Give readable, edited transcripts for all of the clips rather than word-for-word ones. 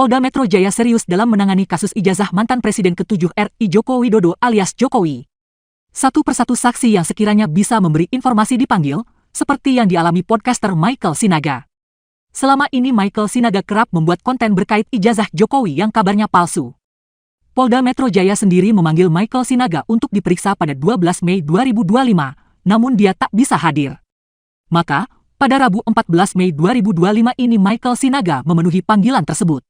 Polda Metro Jaya serius dalam menangani kasus ijazah mantan Presiden ke-7 RI Joko Widodo alias Jokowi. Satu persatu saksi yang sekiranya bisa memberi informasi dipanggil, seperti yang dialami podcaster Michael Sinaga. Selama ini Michael Sinaga kerap membuat konten berkait ijazah Jokowi yang kabarnya palsu. Polda Metro Jaya sendiri memanggil Michael Sinaga untuk diperiksa pada 12 Mei 2025, namun dia tak bisa hadir. Maka, pada Rabu 14 Mei 2025 ini Michael Sinaga memenuhi panggilan tersebut.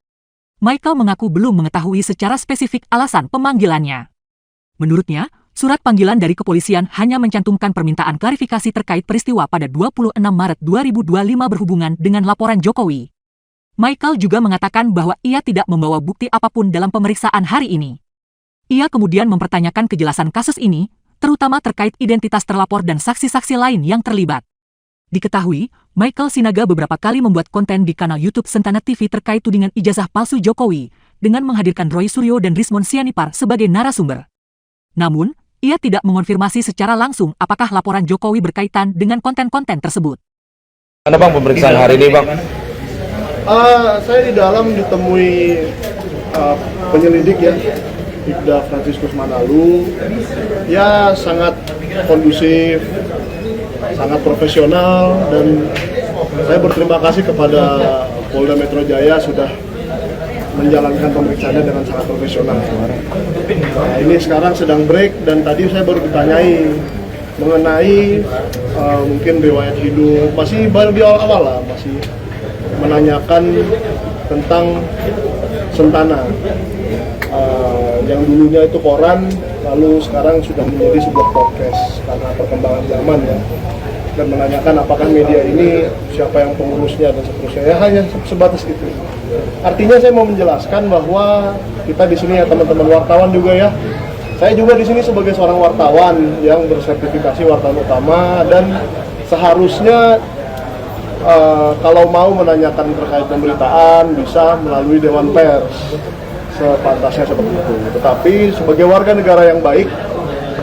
Michael mengaku belum mengetahui secara spesifik alasan pemanggilannya. Menurutnya, surat panggilan dari kepolisian hanya mencantumkan permintaan klarifikasi terkait peristiwa pada 26 Maret 2025 berhubungan dengan laporan Jokowi. Michael juga mengatakan bahwa ia tidak membawa bukti apapun dalam pemeriksaan hari ini. Ia kemudian mempertanyakan kejelasan kasus ini, terutama terkait identitas terlapor dan saksi-saksi lain yang terlibat. Diketahui, Michael Sinaga beberapa kali membuat konten di kanal YouTube Sentana TV terkait tudingan ijazah palsu Jokowi, dengan menghadirkan Roy Suryo dan Rismon Sianipar sebagai narasumber. Namun, ia tidak mengonfirmasi secara langsung apakah laporan Jokowi berkaitan dengan konten-konten tersebut. Mana Bang pemeriksaan hari ini Bang? Saya di dalam ditemui penyelidik ya, Ibda Franciscus Manalu, ya sangat kondusif, sangat profesional, dan saya berterima kasih kepada Polda Metro Jaya sudah menjalankan pemeriksaannya dengan sangat profesional. Nah, ini sekarang sedang break dan tadi saya baru ditanyai mengenai mungkin riwayat hidup, masih baru di awal-awal lah, masih menanyakan tentang Sentana yang dulunya itu koran, lalu sekarang sudah menjadi sebuah podcast karena perkembangan zaman ya, dan menanyakan apakah media ini siapa yang pengurusnya dan seterusnya. Ya hanya sebatas itu. Artinya saya mau menjelaskan bahwa kita di sini ya teman-teman wartawan juga ya. Saya juga di sini sebagai seorang wartawan yang bersertifikasi wartawan utama, dan seharusnya kalau mau menanyakan terkait pemberitaan bisa melalui Dewan Pers, sepantasnya seperti itu. Tetapi sebagai warga negara yang baik,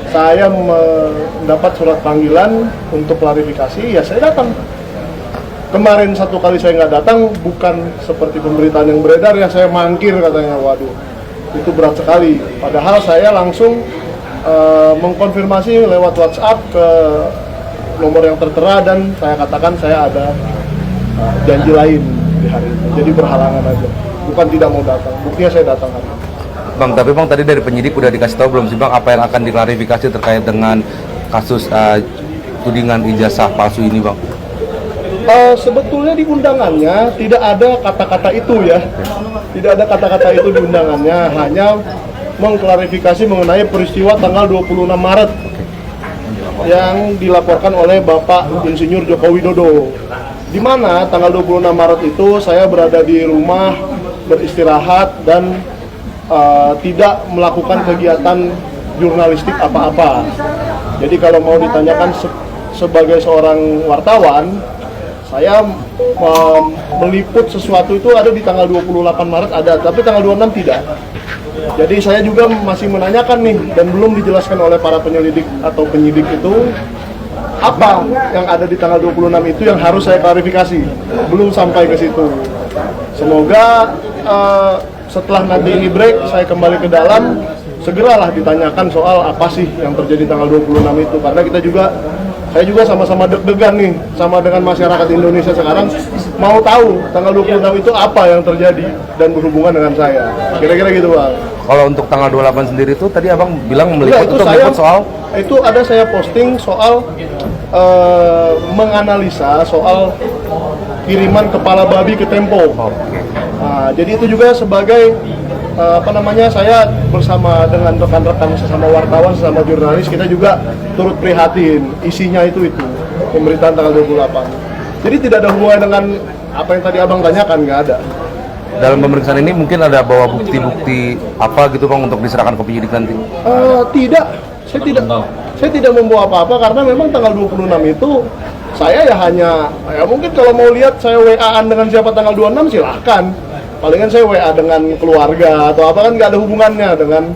saya mendapat surat panggilan untuk klarifikasi, ya saya datang. Kemarin satu kali saya nggak datang, bukan seperti pemberitaan yang beredar ya, saya mangkir katanya. Waduh, itu berat sekali. Padahal saya langsung mengkonfirmasi lewat WhatsApp ke nomor yang tertera, dan saya katakan saya ada janji lain di hari itu. Jadi berhalangan aja, bukan tidak mau datang. Buktinya saya datang hari ini. Bang, tapi Bang tadi dari penyidik udah dikasih tahu belum sih Bang apa yang akan diklarifikasi terkait dengan kasus tudingan ijazah palsu ini Bang? Sebetulnya di undangannya tidak ada kata-kata itu ya. Tidak ada kata-kata itu di undangannya, hanya mengklarifikasi mengenai peristiwa tanggal 26 Maret yang dilaporkan oleh Bapak Insinyur Joko Widodo. Di mana tanggal 26 Maret itu saya berada di rumah beristirahat dan tidak melakukan kegiatan jurnalistik apa-apa. Jadi kalau mau ditanyakan sebagai seorang wartawan, saya meliput sesuatu itu ada di tanggal 28 Maret ada, tapi tanggal 26 tidak. Jadi saya juga masih menanyakan nih, dan belum dijelaskan oleh para penyelidik atau penyidik itu apa yang ada di tanggal 26 itu yang harus saya klarifikasi. Belum sampai ke situ. Semoga setelah nanti ini break, saya kembali ke dalam, segeralah ditanyakan soal apa sih yang terjadi tanggal 26 itu. Karena saya juga sama-sama deg-degan nih, sama dengan masyarakat Indonesia sekarang, mau tahu tanggal 26 itu apa yang terjadi dan berhubungan dengan saya. Kira-kira gitu Bang. Kalau untuk tanggal 28 sendiri itu tadi Abang bilang meliput itu soal? Itu ada saya posting soal menganalisa soal kiriman kepala babi ke Tempo. Nah, jadi itu juga sebagai saya bersama dengan rekan-rekan sesama wartawan, sesama jurnalis, kita juga turut prihatin. Isinya itu pemberitaan tanggal 28. Jadi tidak ada hubungan dengan apa yang tadi Abang tanyakan, nggak ada. Dalam pemeriksaan ini mungkin ada bawa bukti-bukti apa gitu Bang untuk diserahkan ke penyidik nanti? Tidak, saya tidak membawa apa-apa karena memang tanggal 26 itu saya ya hanya, ya mungkin kalau mau lihat saya WA-an dengan siapa tanggal 26 silahkan. Palingan saya WA dengan keluarga atau apa, kan nggak ada hubungannya dengan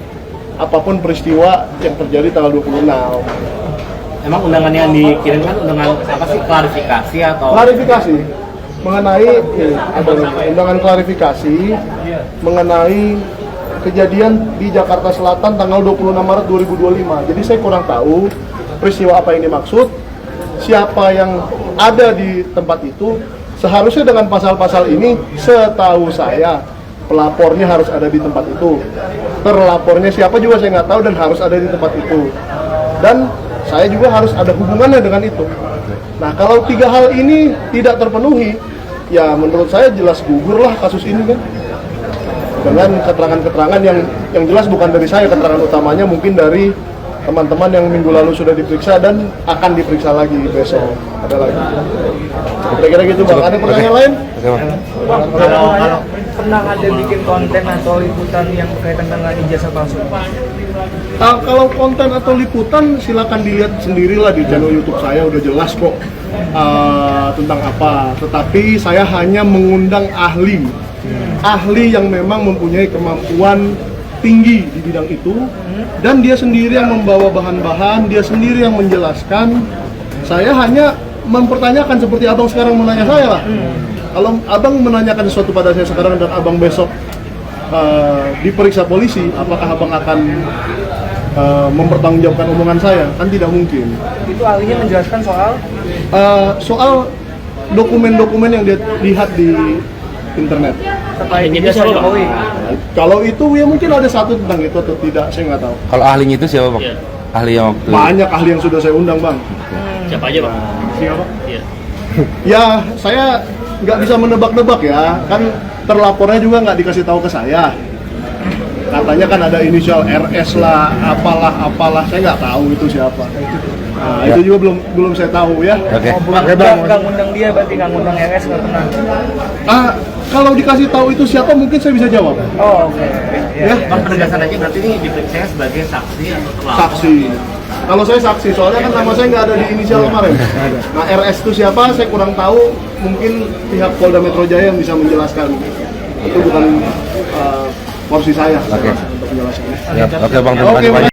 apapun peristiwa yang terjadi tanggal 26. Emang undangan yang dikirimkan undangan apa sih, klarifikasi atau? Klarifikasi. mengenai ada undangan klarifikasi mengenai kejadian di Jakarta Selatan tanggal 26 Maret 2025. Jadi saya kurang tahu peristiwa apa yang dimaksud, siapa yang ada di tempat itu. Seharusnya dengan pasal-pasal ini, setahu saya pelapornya harus ada di tempat itu, terlapornya siapa juga saya nggak tahu dan harus ada di tempat itu, dan saya juga harus ada hubungannya dengan itu. Nah, kalau tiga hal ini tidak terpenuhi, ya menurut saya jelas gugurlah kasus ini kan, dengan keterangan-keterangan yang jelas bukan dari saya, keterangan utamanya mungkin dari teman-teman yang minggu lalu sudah diperiksa dan akan diperiksa lagi besok, ada lagi. Kira-kira gitu Bang. Ada pertanyaan lain? Kalau pernah ada bikin konten atau liputan yang berkaitan dengan ijazah palsu? Kalau konten atau liputan silakan dilihat sendirilah di channel YouTube saya, udah jelas kok tentang apa. Tetapi saya hanya mengundang ahli yang memang mempunyai kemampuan tinggi di bidang itu, dan dia sendiri yang membawa bahan-bahan, dia sendiri yang menjelaskan. Saya hanya mempertanyakan seperti abang sekarang menanya saya lah. Kalau abang menanyakan sesuatu pada saya sekarang dan abang besok diperiksa polisi, apakah abang akan mempertanggungjawabkan omongan saya? Kan tidak mungkin. Itu ahlinya menjelaskan soal dokumen-dokumen yang dia lihat di internet. terkait ijazah Jokowi. Kalau itu ya mungkin ada satu tentang itu atau tidak, saya nggak tahu. Kalau ahlinya itu siapa Bang? Iya. Ahli yang waktu Banyak ahli yang sudah saya undang Bang. Siapa aja Bang? Siapa? Iya. Ya saya nggak bisa menebak-nebak ya, kan terlapornya juga nggak dikasih tahu ke saya. Katanya kan ada inisial RS lah, apalah, saya nggak tahu itu siapa. Nah, itu juga belum saya tahu ya. Oke. Nggak ngundang dia, berarti nggak ngundang RS, nggak pernah. Kalau dikasih tahu itu siapa mungkin saya bisa jawab. Oh, oke. Ya, Bang, penegasan aja berarti ini diperiksa sebagai saksi atau pelapor? saksi. Kalau saya saksi, soalnya kan nama saya nggak ada di inisial kemarin. Nah, RS itu siapa? Saya kurang tahu. Mungkin pihak Polda Metro Jaya yang bisa menjelaskan. Itu bukan porsi saya. Oke. Untuk menjelaskannya. Oke Bang, terima kasih banyak.